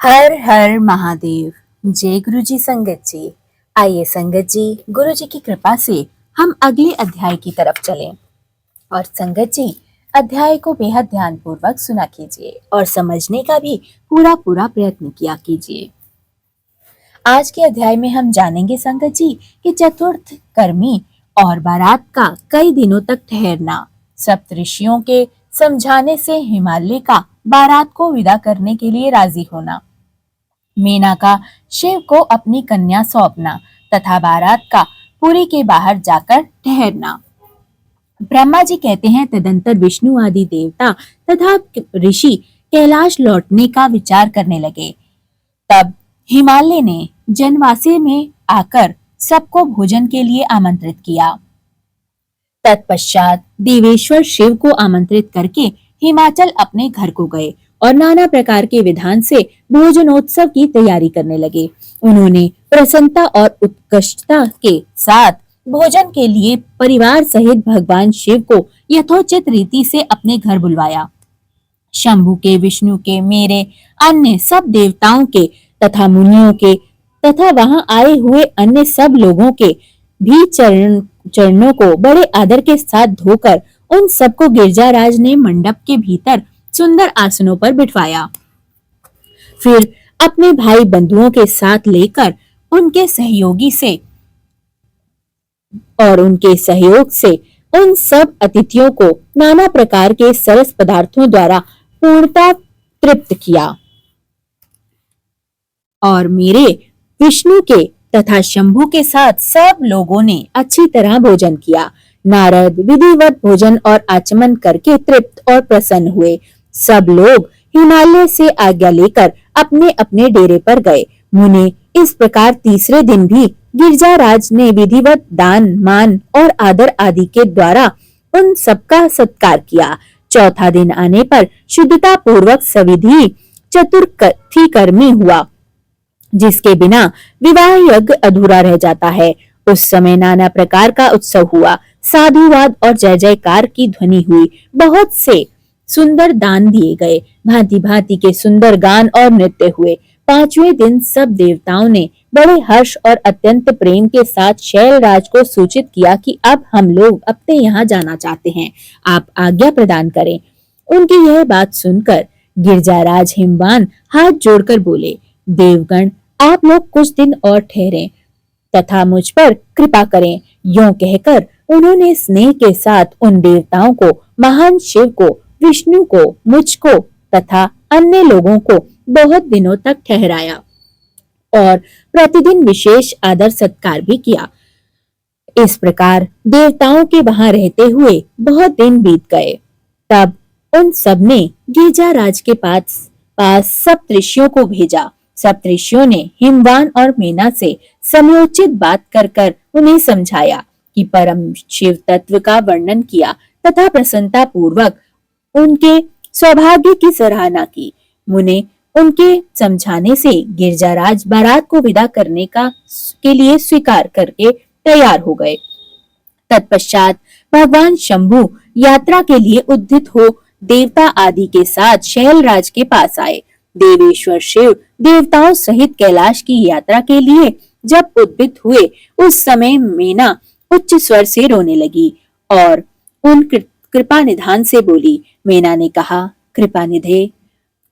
हर हर महादेव। जय गुरु जी संगत जी। आइए संगत जी, गुरु जी की कृपा से हम अगले अध्याय की तरफ चलें। और संगत जी, अध्याय को बेहद ध्यान पूर्वक सुना कीजिए और समझने का भी पूरा पूरा प्रयत्न किया कीजिए। आज के अध्याय में हम जानेंगे संगत जी कि चतुर्थ कर्मी और बारात का कई दिनों तक ठहरना, सप्तऋषियों के समझाने से हिमालय का बारात को विदा करने के लिए राजी होना, मीना का शिव को अपनी कन्या सौंपना तथा बारात का पुरी के बाहर जाकर ठहरना। ब्रह्मा जी कहते हैं, तदंतर विष्णु आदि देवता तथा ऋषि कैलाश लौटने का विचार करने लगे। तब हिमालय ने जनवासे में आकर सबको भोजन के लिए आमंत्रित किया। तत्पश्चात देवेश्वर शिव को आमंत्रित करके हिमाचल अपने घर को गए और नाना प्रकार के विधान से भोजनोत्सव की तैयारी करने लगे। उन्होंने प्रसन्नता और उत्कृष्टता के साथ भोजन के लिए परिवार सहित भगवान शिव को यथोचित रीति से अपने घर बुलवाया। शंभु के, विष्णु के, मेरे, अन्य सब देवताओं के तथा मुनियों के तथा वहां आए हुए अन्य सब लोगों के भी चरणों को बड़े आदर के साथ धोकर उन सबको गिरजाराज ने मंडप के भीतर सुंदर आसनों पर बिठवाया। फिर अपने भाई बंधुओं के साथ लेकर उनके सहयोग से उन सब अतिथियों को नाना प्रकार के सरस पदार्थों द्वारा पूर्णतः तृप्त किया और मेरे, विष्णु के तथा शंभु के साथ सब लोगों ने अच्छी तरह भोजन किया। नारद विधिवत भोजन और आचमन करके तृप्त और प्रसन्न हुए। सब लोग हिमालय से आज्ञा लेकर अपने अपने डेरे पर गए। मुने इस प्रकार तीसरे दिन भी गिरजाराज ने विधिवत दान, मान और आदर आदि के द्वारा उन सबका सत्कार किया। चौथा दिन आने पर शुद्धता पूर्वक सविधि चतुर्थी कर्मी हुआ, जिसके बिना विवाह यज्ञ अधूरा रह जाता है। उस समय नाना प्रकार का उत्सव हुआ। साधुवाद और जय जयकार की ध्वनि हुई। बहुत से सुंदर दान दिए गए। भांति भांति के सुंदर गान और नृत्य हुए। पांचवें दिन सब देवताओं ने बड़े हर्ष और अत्यंत प्रेम के साथ शैलराज को सूचित किया कि अब हम लोग अपने यहाँ जाना चाहते हैं, आप आज्ञा प्रदान करें। उनकी यह बात सुनकर गिरजाराज हिमवान हाथ जोड़कर बोले, देवगण, आप लोग कुछ दिन और ठहरें तथा मुझ पर कृपा करें। यों कहकर उन्होंने स्नेह के साथ उन देवताओं को, महान शिव को, विष्णु को, मुझको तथा अन्य लोगों को बहुत दिनों तक ठहराया और प्रतिदिन विशेष आदर सत्कार भी किया। इस प्रकार देवताओं के वहां रहते हुए बहुत दिन बीत गए। तब उन सब ने गिरजाराज के पास सप्तऋषियों को भेजा। सप्तऋषियों ने हिमवान और मेना से समयोचित बात कर उन्हें समझाया कि परम शिव तत्व का वर्णन किया तथा प्रसन्नता पूर्वक उनके सौभाग्य की सराहना की। मुने उनके समझाने से गिरजाराज बारात को विदा करने के लिए स्वीकार करके तैयार हो गए। तत्पश्चात भगवान शंभु यात्रा के लिए उद्यत हो देवता आदि के साथ शैलराज के पास आए। देवेश्वर शिव देवताओं सहित कैलाश की यात्रा के लिए जब उद्यत हुए, उस समय मेना उच्च स्वर से रोने लगी और उन कृपा निधान से बोली। मेना ने कहा, कृपा निधे,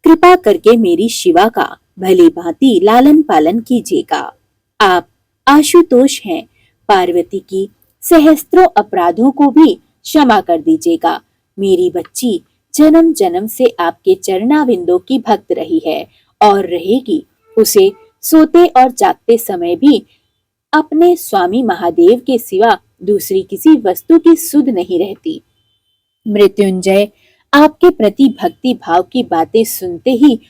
कृपा करके मेरी शिवा का भली भांति लालन पालन कीजिएगा। आप आशुतोष हैं, पार्वती की सहस्त्रों अपराधों को भी क्षमा कर दीजिएगा। मेरी बच्ची जन्म जन्म से आपके चरणाविंदों की भक्त रही है और रहेगी। उसे सोते और जागते समय भी अपने स्वामी महादेव के सिवा दूसरी किसी वस्तु की सुध नहीं रहती। मृत्युंजय आपके प्रति भक्ति भाव की बातें सुनते ही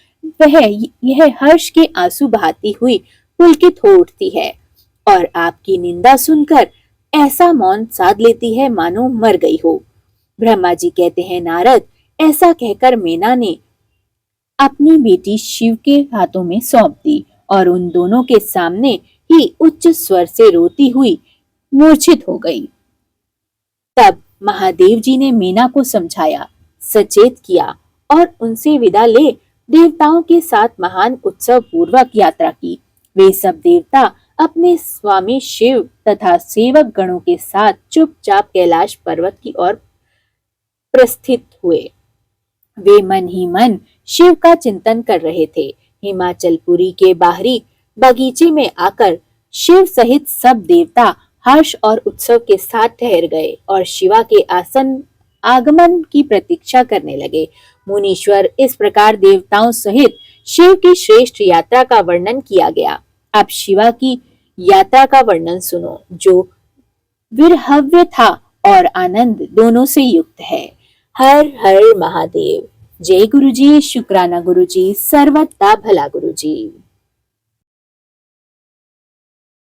वह यह हर्ष के आंसू बहाती हुई पुलकित हो उठती है और आपकी निंदा सुनकर ऐसा मौन साध लेती है मानो मर गई हो। ब्रह्मा जी कहते हैं, नारद, ऐसा कहकर मेना ने अपनी बेटी शिव के हाथों में सौंप दी और उन दोनों के सामने ही उच्च स्वर से रोती हुई मूर्छित हो गई। तब महादेव जी ने मीना को समझाया, सचेत किया और उनसे विदा ले देवताओं के साथ महान उत्सव पूर्वक यात्रा की। वे सब देवता अपने स्वामी शिव तथा सेवक गणों के साथ चुपचाप कैलाश पर्वत की ओर प्रस्थित हुए। वे मन ही मन शिव का चिंतन कर रहे थे। हिमाचलपुरी के बाहरी बगीचे में आकर शिव सहित सब देवता हर्ष और उत्सव के साथ ठहर गए और शिवा के आसन आगमन की प्रतीक्षा करने लगे। मुनीश्वर, इस प्रकार देवताओं सहित शिव की श्रेष्ठ यात्रा का वर्णन किया गया। अब शिवा की यात्रा का वर्णन सुनो, जो विरहव्य था और आनंद दोनों से युक्त है। हर हर महादेव। जय गुरुजी, शुक्राना गुरुजी, सर्वदा भला गुरुजी।